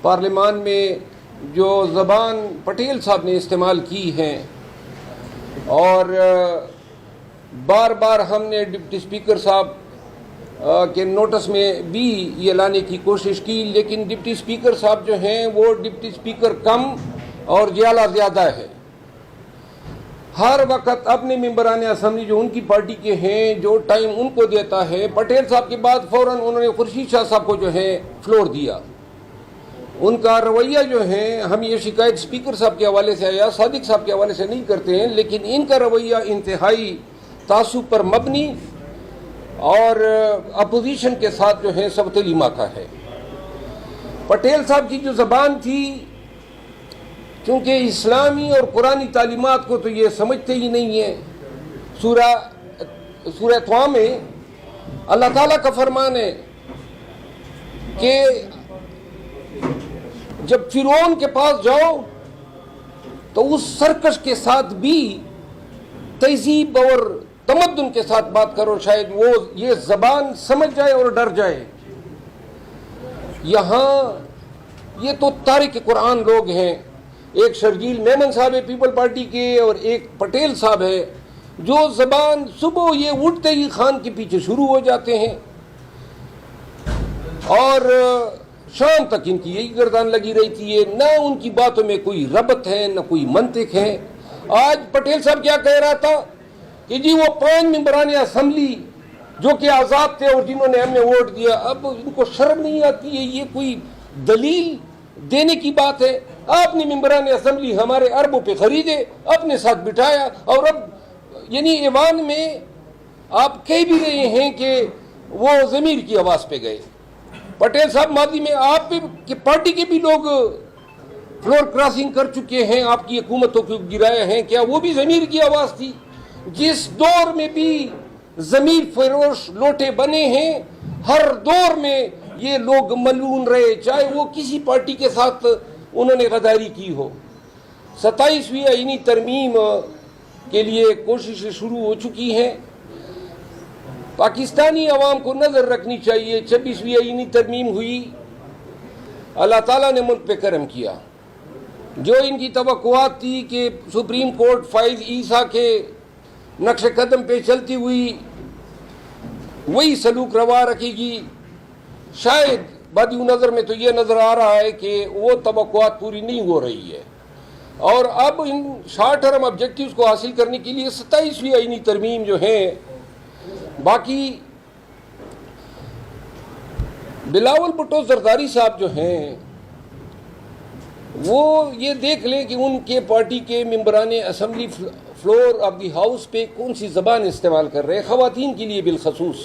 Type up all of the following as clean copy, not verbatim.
پارلیمان میں جو زبان پٹیل صاحب نے استعمال کی ہے، اور بار بار ہم نے ڈپٹی اسپیکر صاحب کے نوٹس میں بھی یہ لانے کی کوشش کی، لیکن ڈپٹی اسپیکر صاحب جو ہیں وہ ڈپٹی اسپیکر کم اور جیالہ زیادہ ہے۔ ہر وقت اپنے ممبران اسمبلی جو ان کی پارٹی کے ہیں، جو ٹائم ان کو دیتا ہے، پٹیل صاحب کے بعد فوراً انہوں نے خورشید شاہ صاحب کو جو ہے فلور دیا۔ ان کا رویہ جو ہے، ہم یہ شکایت اسپیکر صاحب کے حوالے سے یا صادق صاحب کے حوالے سے نہیں کرتے ہیں، لیکن ان کا رویہ انتہائی تعصب پر مبنی اور اپوزیشن کے ساتھ جو ہے سبتلی ماکا ہے۔ پٹیل صاحب کی جو زبان تھی، چونکہ اسلامی اور قرآنی تعلیمات کو تو یہ سمجھتے ہی نہیں ہیں۔ سورہ طه میں اللہ تعالیٰ کا فرمان ہے کہ جب فرعون کے پاس جاؤ تو اس سرکش کے ساتھ بھی تہذیب اور تمدن کے ساتھ بات کرو، شاید وہ یہ زبان سمجھ جائے اور ڈر جائے۔ یہاں یہ تو تارک قرآن لوگ ہیں، ایک شرجیل میمن صاحب ہے پیپل پارٹی کے، اور ایک پٹیل صاحب ہے، جو زبان صبح یہ اٹھتے ہی خان کے پیچھے شروع ہو جاتے ہیں اور شام تک ان کی یہی گردان لگی رہتی ہے، نہ ان کی باتوں میں کوئی ربط ہے نہ کوئی منطق ہے۔ آج پٹیل صاحب کیا کہہ رہا تھا کہ جی وہ 5 ممبران اسمبلی جو کہ آزاد تھے اور جنہوں نے ہمیں ووٹ دیا، اب ان کو شرم نہیں آتی ہے؟ یہ کوئی دلیل دینے کی بات ہے؟ آپ نے ممبران اسمبلی ہمارے اربوں پہ خریدے، اپنے ساتھ بٹھایا، اور اب یعنی ایوان میں آپ کہہ بھی رہے ہیں کہ وہ ضمیر کی آواز پہ گئے۔ پٹیل صاحب ماضی میں آپ کی پارٹی کے بھی لوگ فلور کراسنگ کر چکے ہیں، آپ کی حکومتوں کو گرائے ہیں، کیا وہ بھی ضمیر کی آواز تھی؟ جس دور میں بھی ضمیر فروش لوٹے بنے ہیں، ہر دور میں یہ لوگ ملعون رہے، چاہے وہ کسی پارٹی کے ساتھ انہوں نے غداری کی ہو۔ 27ویں آئینی ترمیم کے لیے کوششیں شروع ہو چکی ہیں۔ پاکستانی عوام کو نظر رکھنی چاہیے، 26ویں آئینی ترمیم ہوئی، اللہ تعالیٰ نے ملک پہ کرم کیا۔ جو ان کی توقعات تھی کہ سپریم کورٹ فائز عیسیٰ کے نقش قدم پہ چلتی ہوئی وہی سلوک روا رکھے گی، شاید بدی نظر میں تو یہ نظر آ رہا ہے کہ وہ توقعات پوری نہیں ہو رہی ہے، اور اب ان شارٹ ٹرم آبجیکٹیوز کو حاصل کرنے کے لیے 27ویں آئینی ترمیم جو ہے، باقی بلاول بھٹو زرداری صاحب جو ہیں وہ یہ دیکھ لیں کہ ان کے پارٹی کے ممبران assembly floor of the house پہ کون سی زبان استعمال کر رہے ہیں، خواتین کے لیے بالخصوص۔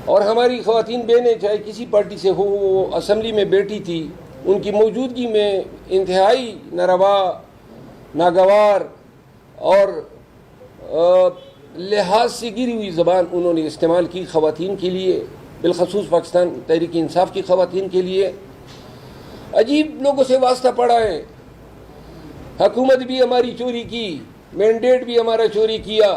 اور ہماری خواتین بہنیں چاہے کسی پارٹی سے ہو، وہ اسمبلی میں بیٹھی تھی، ان کی موجودگی میں انتہائی ناروا، ناگوار اور لحاظ سے گری ہوئی زبان انہوں نے استعمال کی خواتین کے لیے، بالخصوص پاکستان تحریک انصاف کی خواتین کے لیے۔ عجیب لوگوں سے واسطہ پڑا ہے، حکومت بھی ہماری چوری کی، مینڈیٹ بھی ہمارا چوری کیا،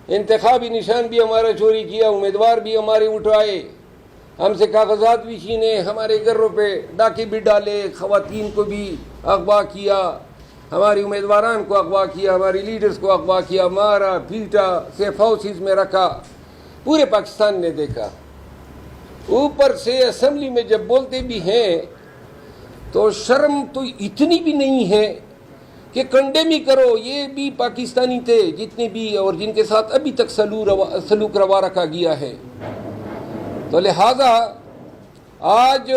انتخابی نشان بھی ہمارا چوری کیا، امیدوار بھی ہمارے اٹھائے، ہم سے کاغذات بھی چھینے، ہمارے گھروں پہ ڈاکے بھی ڈالے، خواتین کو بھی اغوا کیا، ہماری امیدواران کو اغوا کیا، ہماری لیڈرز کو اغوا کیا، مارا پیٹا، سیف ہاؤسز میں رکھا، پورے پاکستان نے دیکھا۔ اوپر سے اسمبلی میں جب بولتے بھی ہیں تو شرم تو اتنی بھی نہیں ہے کہ کنڈیم ہی کرو، یہ بھی پاکستانی تھے جتنے بھی، اور جن کے ساتھ ابھی تک سلوک روا رکھا گیا ہے۔ تو لہذا آج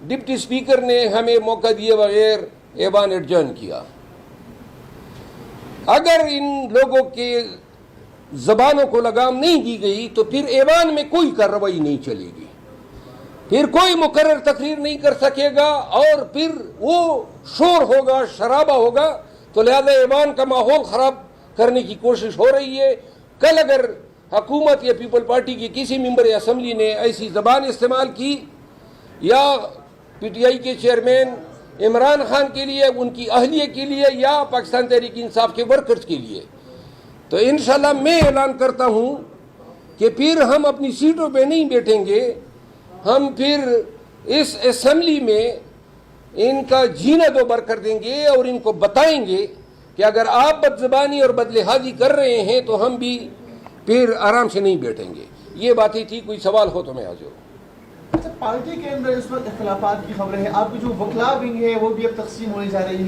ڈپٹی اسپیکر نے ہمیں موقع دیے بغیر ایوان ایڈجرن کیا۔ اگر ان لوگوں کے زبانوں کو لگام نہیں دی گئی تو پھر ایوان میں کوئی کارروائی نہیں چلے گی، پھر کوئی مقرر تقریر نہیں کر سکے گا، اور پھر وہ شور ہوگا، شرابہ ہوگا۔ تو لہذا ایوان کا ماحول خراب کرنے کی کوشش ہو رہی ہے۔ کل اگر حکومت یا پیپل پارٹی کی کسی ممبر اسمبلی نے ایسی زبان استعمال کی، یا پی ٹی آئی کے چیئرمین عمران خان کے لیے، ان کی اہلیہ کے لیے، یا پاکستان تحریک انصاف کے ورکرز کے لیے، تو انشاءاللہ میں اعلان کرتا ہوں کہ پھر ہم اپنی سیٹوں پہ نہیں بیٹھیں گے، ہم پھر اس اسمبلی میں ان کا جینا دوبر کر دیں گے اور ان کو بتائیں گے کہ اگر آپ بد زبانی اور بد لحاظی کر رہے ہیں تو ہم بھی پھر آرام سے نہیں بیٹھیں گے. یہ باتیں تھی. کوئی سوال ہو تو میں حاضر ہوں. اچھا، پارٹی کے اندر اس وقت اختلافات کی خبریں ہیں. آپ کی جو وکلا ونگ ہے وہ بھی اب تقسیم ہونے جا رہی ہے.